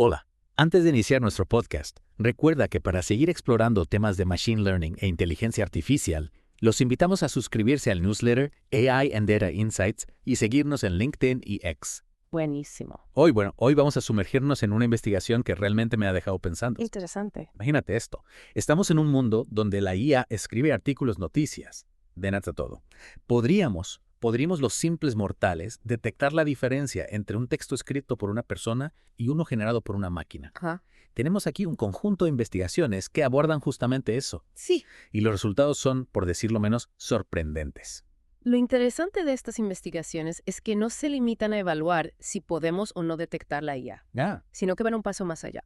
Hola, antes de iniciar nuestro podcast, recuerda que para seguir explorando temas de Machine Learning e inteligencia artificial, los invitamos a suscribirse al newsletter AI and Data Insights y seguirnos en LinkedIn y X. Buenísimo. Hoy vamos a sumergirnos en una investigación que realmente me ha dejado pensando. Interesante. Imagínate esto, estamos en un mundo donde la IA escribe artículos noticias, de nada todo. ¿Podríamos los simples mortales detectar la diferencia entre un texto escrito por una persona y uno generado por una máquina? Ajá. Tenemos aquí un conjunto de investigaciones que abordan justamente eso, Sí. y los resultados son, por decirlo menos, sorprendentes. Lo interesante de estas investigaciones es que no se limitan a evaluar si podemos o no detectar la IA, sino que van un paso más allá.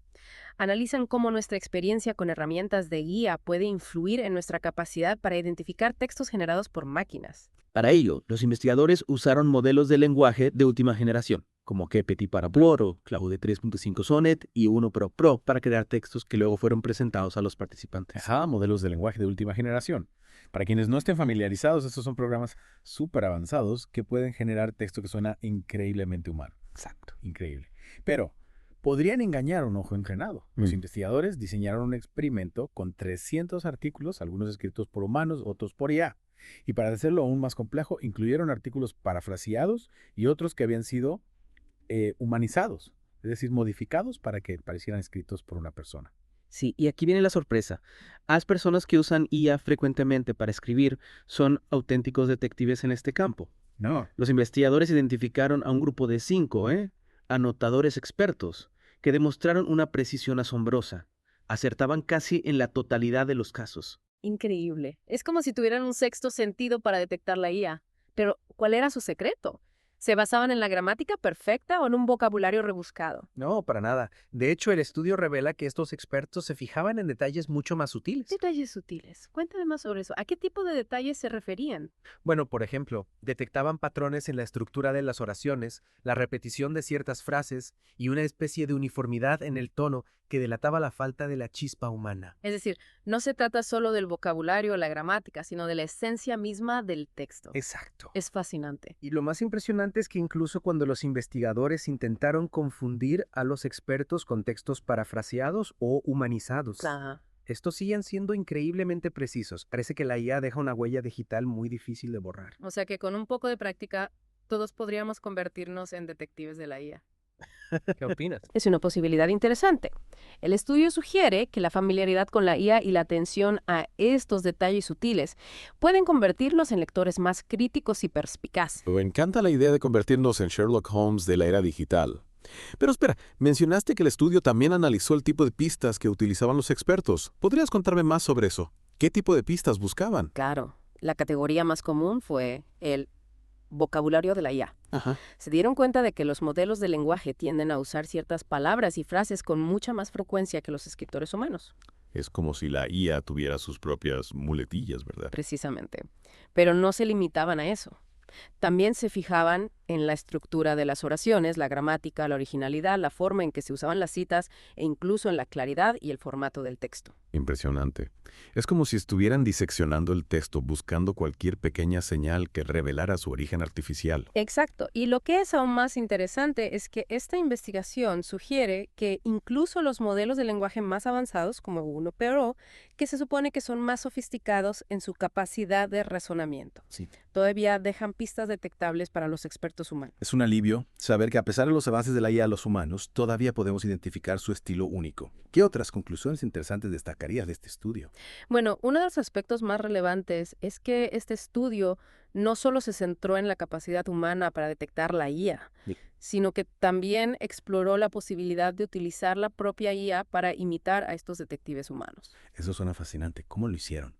Analizan cómo nuestra experiencia con herramientas de guía puede influir en nuestra capacidad para identificar textos generados por máquinas. Para ello, los investigadores usaron modelos de lenguaje de última generación, como GPT para Blur o Claude 3.5 Sonnet y 1 Pro para crear textos que luego fueron presentados a los participantes. Modelos de lenguaje de última generación. Para quienes no estén familiarizados, estos son programas súper avanzados que pueden generar texto que suena increíblemente humano. Exacto. Increíble. Pero podrían engañar a un ojo entrenado. Los investigadores diseñaron un experimento con 300 artículos, algunos escritos por humanos, otros por IA. Y para hacerlo aún más complejo, incluyeron artículos parafraseados y otros que habían sido humanizados, es decir, modificados para que parecieran escritos por una persona. Sí, y aquí viene la sorpresa. Las personas que usan IA frecuentemente para escribir son auténticos detectives en este campo. No. Los investigadores identificaron a un grupo de 5 anotadores expertos que demostraron una precisión asombrosa. Acertaban casi en la totalidad de los casos. Increíble. Es como si tuvieran un sexto sentido para detectar la IA. Pero, ¿cuál era su secreto? ¿Se basaban en la gramática perfecta o en un vocabulario rebuscado? No, para nada. De hecho, el estudio revela que estos expertos se fijaban en detalles mucho más sutiles. Detalles sutiles. Cuéntame más sobre eso. ¿A qué tipo de detalles se referían? Bueno, por ejemplo, detectaban patrones en la estructura de las oraciones, la repetición de ciertas frases y una especie de uniformidad en el tono que delataba la falta de la chispa humana. Es decir, no se trata solo del vocabulario o la gramática, sino de la esencia misma del texto. Exacto. Es fascinante. Y lo más impresionante es que incluso cuando los investigadores intentaron confundir a los expertos con textos parafraseados o humanizados, Ajá. estos siguen siendo increíblemente precisos. Parece que la IA deja una huella digital muy difícil de borrar. O sea que con un poco de práctica, todos podríamos convertirnos en detectives de la IA. ¿Qué opinas? Es una posibilidad interesante. El estudio sugiere que la familiaridad con la IA y la atención a estos detalles sutiles pueden convertirnos en lectores más críticos y perspicaces. Me encanta la idea de convertirnos en Sherlock Holmes de la era digital. Pero espera, mencionaste que el estudio también analizó el tipo de pistas que utilizaban los expertos. ¿Podrías contarme más sobre eso? ¿Qué tipo de pistas buscaban? Claro, la categoría más común fue el vocabulario de la IA. Ajá. Se dieron cuenta de que los modelos de lenguaje tienden a usar ciertas palabras y frases con mucha más frecuencia que los escritores humanos. Es como si la IA tuviera sus propias muletillas, ¿verdad? Precisamente. Pero no se limitaban a eso. También se fijaban en la estructura de las oraciones, la gramática, la originalidad, la forma en que se usaban las citas e incluso en la claridad y el formato del texto. Impresionante. Es como si estuvieran diseccionando el texto, buscando cualquier pequeña señal que revelara su origen artificial. Exacto. Y lo que es aún más interesante es que esta investigación sugiere que incluso los modelos de lenguaje más avanzados, como 1 Pro, que se supone que son más sofisticados en su capacidad de razonamiento, Sí. todavía dejan pistas detectables para los expertos humanos. Es un alivio saber que a pesar de los avances de la IA a los humanos, todavía podemos identificar su estilo único. ¿Qué otras conclusiones interesantes destacarías de este estudio? Bueno, uno de los aspectos más relevantes es que este estudio no solo se centró en la capacidad humana para detectar la IA, Sí. sino que también exploró la posibilidad de utilizar la propia IA para imitar a estos detectives humanos. Eso suena fascinante. ¿Cómo lo hicieron?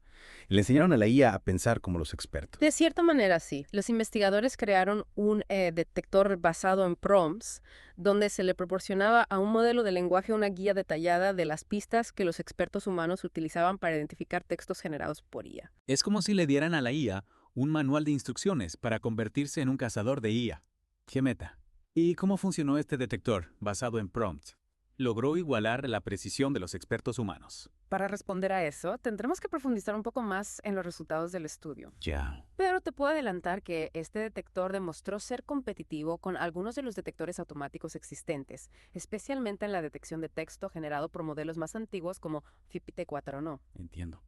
Le enseñaron a la IA a pensar como los expertos. De cierta manera, sí. Los investigadores crearon un detector basado en prompts, donde se le proporcionaba a un modelo de lenguaje una guía detallada de las pistas que los expertos humanos utilizaban para identificar textos generados por IA. Es como si le dieran a la IA un manual de instrucciones para convertirse en un cazador de IA. ¡Qué meta! ¿Y cómo funcionó este detector basado en prompts? Logró igualar la precisión de los expertos humanos. Para responder a eso, tendremos que profundizar un poco más en los resultados del estudio. Ya. Pero te puedo adelantar que este detector demostró ser competitivo con algunos de los detectores automáticos existentes, especialmente en la detección de texto generado por modelos más antiguos como GPT-4o. Entiendo.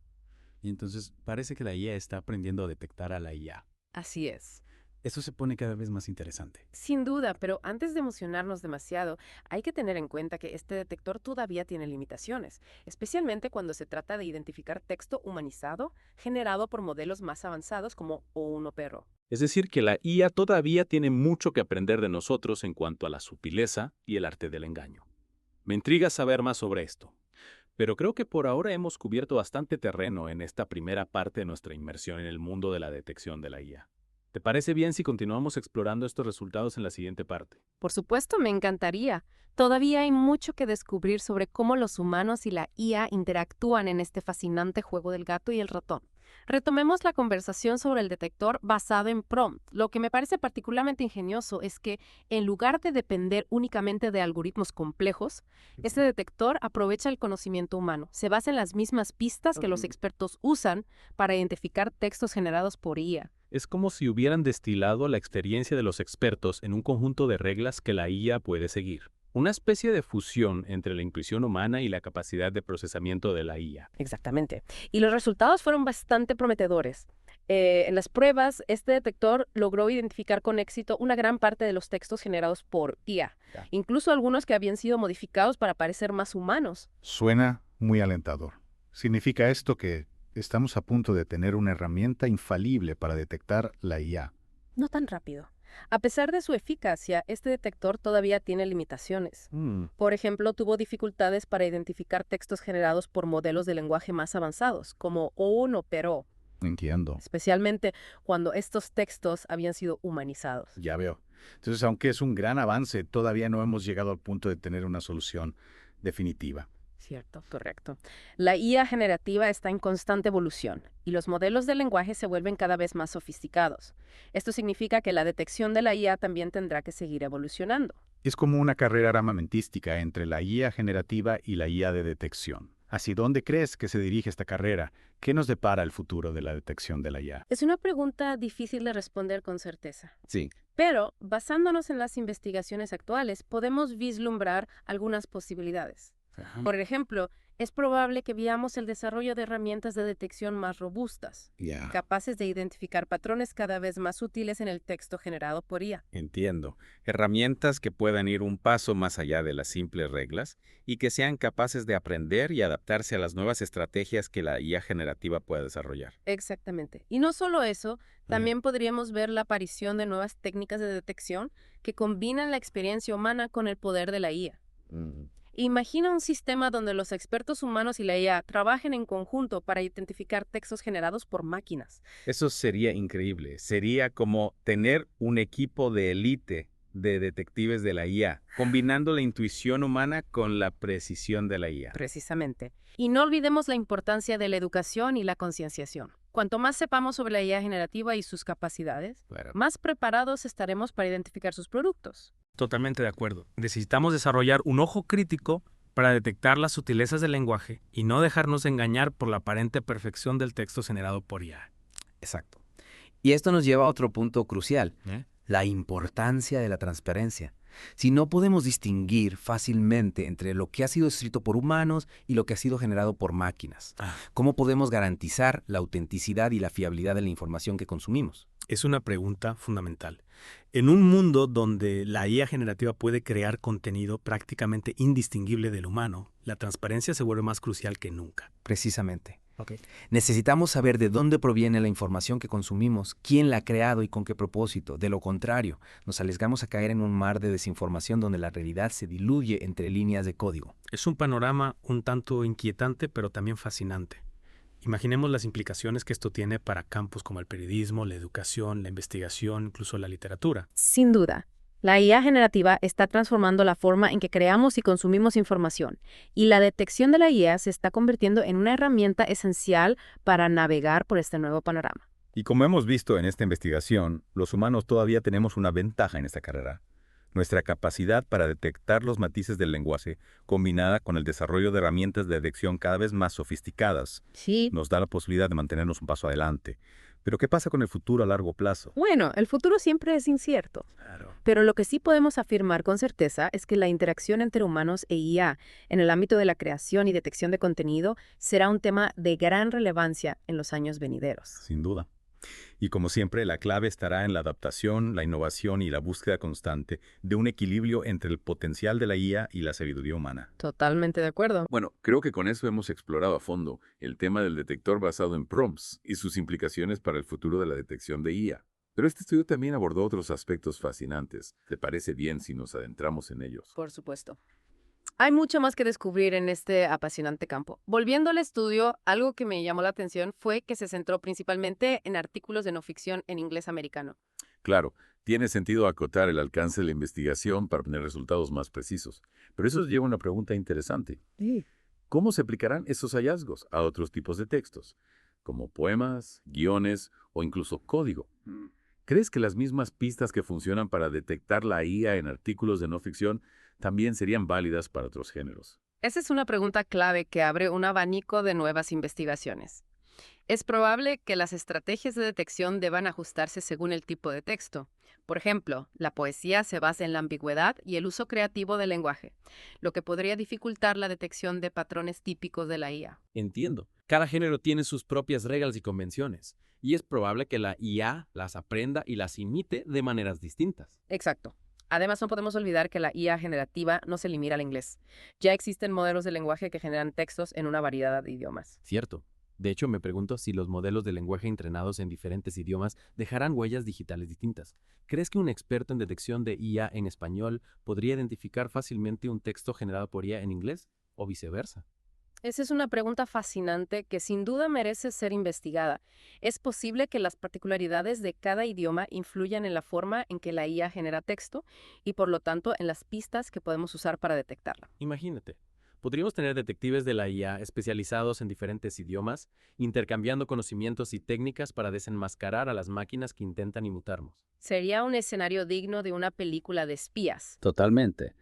Y entonces parece que la IA está aprendiendo a detectar a la IA. Así es. Eso se pone cada vez más interesante. Sin duda, pero antes de emocionarnos demasiado, hay que tener en cuenta que este detector todavía tiene limitaciones, especialmente cuando se trata de identificar texto humanizado generado por modelos más avanzados como O1-Pero. Es decir, que la IA todavía tiene mucho que aprender de nosotros en cuanto a la sutileza y el arte del engaño. Me intriga saber más sobre esto. Pero creo que por ahora hemos cubierto bastante terreno en esta primera parte de nuestra inmersión en el mundo de la detección de la IA. ¿Te parece bien si continuamos explorando estos resultados en la siguiente parte? Por supuesto, me encantaría. Todavía hay mucho que descubrir sobre cómo los humanos y la IA interactúan en este fascinante juego del gato y el ratón. Retomemos la conversación sobre el detector basado en prompt. Lo que me parece particularmente ingenioso es que, en lugar de depender únicamente de algoritmos complejos, este detector aprovecha el conocimiento humano. Se basa en las mismas pistas que los expertos usan para identificar textos generados por IA. Es como si hubieran destilado la experiencia de los expertos en un conjunto de reglas que la IA puede seguir. Una especie de fusión entre la intuición humana y la capacidad de procesamiento de la IA. Exactamente. Y los resultados fueron bastante prometedores. En las pruebas, este detector logró identificar con éxito una gran parte de los textos generados por IA, incluso algunos que habían sido modificados para parecer más humanos. Suena muy alentador. ¿Significa esto que estamos a punto de tener una herramienta infalible para detectar la IA? No tan rápido. A pesar de su eficacia, este detector todavía tiene limitaciones. Por ejemplo, tuvo dificultades para identificar textos generados por modelos de lenguaje más avanzados, como O1-Pero. Entiendo. Especialmente cuando estos textos habían sido humanizados. Ya veo. Entonces, aunque es un gran avance, todavía no hemos llegado al punto de tener una solución definitiva. Cierto, correcto. La IA generativa está en constante evolución y los modelos de lenguaje se vuelven cada vez más sofisticados. Esto significa que la detección de la IA también tendrá que seguir evolucionando. Es como una carrera armamentística entre la IA generativa y la IA de detección. ¿Hacia dónde crees que se dirige esta carrera? ¿Qué nos depara el futuro de la detección de la IA? Es una pregunta difícil de responder con certeza. Sí. Pero, basándonos en las investigaciones actuales, podemos vislumbrar algunas posibilidades. Por ejemplo, es probable que veamos el desarrollo de herramientas de detección más robustas, capaces de identificar patrones cada vez más útiles en el texto generado por IA. Entiendo. Herramientas que puedan ir un paso más allá de las simples reglas y que sean capaces de aprender y adaptarse a las nuevas estrategias que la IA generativa pueda desarrollar. Exactamente. Y no solo eso, también podríamos ver la aparición de nuevas técnicas de detección que combinan la experiencia humana con el poder de la IA. Imagina un sistema donde los expertos humanos y la IA trabajen en conjunto para identificar textos generados por máquinas. Eso sería increíble. Sería como tener un equipo de élite de detectives de la IA, combinando la intuición humana con la precisión de la IA. Precisamente. Y no olvidemos la importancia de la educación y la concienciación. Cuanto más sepamos sobre la IA generativa y sus capacidades, más preparados estaremos para identificar sus productos. Totalmente de acuerdo. Necesitamos desarrollar un ojo crítico para detectar las sutilezas del lenguaje y no dejarnos engañar por la aparente perfección del texto generado por IA. Exacto. Y esto nos lleva a otro punto crucial, la importancia de la transparencia. Si no podemos distinguir fácilmente entre lo que ha sido escrito por humanos y lo que ha sido generado por máquinas, ¿cómo podemos garantizar la autenticidad y la fiabilidad de la información que consumimos? Es una pregunta fundamental. En un mundo donde la IA generativa puede crear contenido prácticamente indistinguible del humano, la transparencia se vuelve más crucial que nunca. Precisamente. Necesitamos saber de dónde proviene la información que consumimos, quién la ha creado y con qué propósito. De lo contrario, nos arriesgamos a caer en un mar de desinformación donde la realidad se diluye entre líneas de código. Es un panorama un tanto inquietante, pero también fascinante. Imaginemos las implicaciones que esto tiene para campos como el periodismo, la educación, la investigación, incluso la literatura. Sin duda, la IA generativa está transformando la forma en que creamos y consumimos información, y la detección de la IA se está convirtiendo en una herramienta esencial para navegar por este nuevo panorama. Y como hemos visto en esta investigación, los humanos todavía tenemos una ventaja en esta carrera. Nuestra capacidad para detectar los matices del lenguaje, combinada con el desarrollo de herramientas de detección cada vez más sofisticadas, Sí. nos da la posibilidad de mantenernos un paso adelante. Pero ¿qué pasa con el futuro a largo plazo? Bueno, el futuro siempre es incierto. Claro. Pero lo que sí podemos afirmar con certeza es que la interacción entre humanos e IA en el ámbito de la creación y detección de contenido será un tema de gran relevancia en los años venideros. Sin duda. Y como siempre, la clave estará en la adaptación, la innovación y la búsqueda constante de un equilibrio entre el potencial de la IA y la sabiduría humana. Totalmente de acuerdo. Bueno, creo que con eso hemos explorado a fondo el tema del detector basado en prompts y sus implicaciones para el futuro de la detección de IA. Pero este estudio también abordó otros aspectos fascinantes. ¿Te parece bien si nos adentramos en ellos? Por supuesto. Hay mucho más que descubrir en este apasionante campo. Volviendo al estudio, algo que me llamó la atención fue que se centró principalmente en artículos de no ficción en inglés americano. Claro, tiene sentido acotar el alcance de la investigación para obtener resultados más precisos. Pero eso lleva a una pregunta interesante. ¿Cómo se aplicarán esos hallazgos a otros tipos de textos, como poemas, guiones o incluso código? ¿Crees que las mismas pistas que funcionan para detectar la IA en artículos de no ficción también serían válidas para otros géneros? Esa es una pregunta clave que abre un abanico de nuevas investigaciones. Es probable que las estrategias de detección deban ajustarse según el tipo de texto. Por ejemplo, la poesía se basa en la ambigüedad y el uso creativo del lenguaje, lo que podría dificultar la detección de patrones típicos de la IA. Entiendo. Cada género tiene sus propias reglas y convenciones, y es probable que la IA las aprenda y las imite de maneras distintas. Exacto. Además, no podemos olvidar que la IA generativa no se limita al inglés. Ya existen modelos de lenguaje que generan textos en una variedad de idiomas. Cierto. De hecho, me pregunto si los modelos de lenguaje entrenados en diferentes idiomas dejarán huellas digitales distintas. ¿Crees que un experto en detección de IA en español podría identificar fácilmente un texto generado por IA en inglés o viceversa? Esa es una pregunta fascinante que sin duda merece ser investigada. Es posible que las particularidades de cada idioma influyan en la forma en que la IA genera texto y por lo tanto en las pistas que podemos usar para detectarla. Imagínate. Podríamos tener detectives de la IA especializados en diferentes idiomas, intercambiando conocimientos y técnicas para desenmascarar a las máquinas que intentan imitarnos. Sería un escenario digno de una película de espías. Totalmente.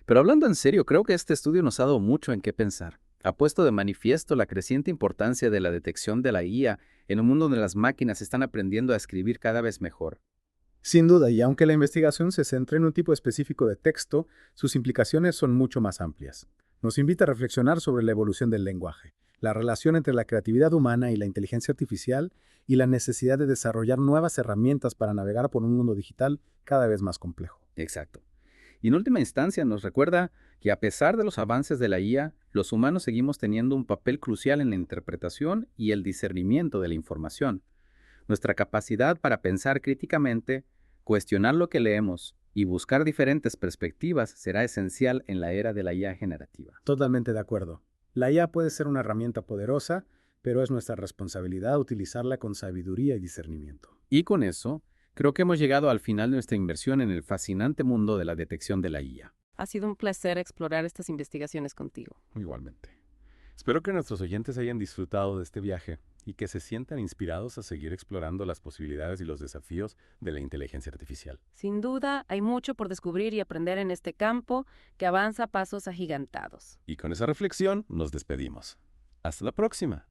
Pero hablando en serio, creo que este estudio nos ha dado mucho en qué pensar. Ha puesto de manifiesto la creciente importancia de la detección de la IA en un mundo donde las máquinas están aprendiendo a escribir cada vez mejor. Sin duda, y aunque la investigación se centra en un tipo específico de texto, sus implicaciones son mucho más amplias. Nos invita a reflexionar sobre la evolución del lenguaje, la relación entre la creatividad humana y la inteligencia artificial y la necesidad de desarrollar nuevas herramientas para navegar por un mundo digital cada vez más complejo. Exacto. Y en última instancia nos recuerda que a pesar de los avances de la IA, los humanos seguimos teniendo un papel crucial en la interpretación y el discernimiento de la información. Nuestra capacidad para pensar críticamente, cuestionar lo que leemos y buscar diferentes perspectivas será esencial en la era de la IA generativa. Totalmente de acuerdo. La IA puede ser una herramienta poderosa, pero es nuestra responsabilidad utilizarla con sabiduría y discernimiento. Y con eso, creo que hemos llegado al final de nuestra inmersión en el fascinante mundo de la detección de la IA. Ha sido un placer explorar estas investigaciones contigo. Igualmente. Espero que nuestros oyentes hayan disfrutado de este viaje y que se sientan inspirados a seguir explorando las posibilidades y los desafíos de la inteligencia artificial. Sin duda, hay mucho por descubrir y aprender en este campo que avanza a pasos agigantados. Y con esa reflexión nos despedimos. Hasta la próxima.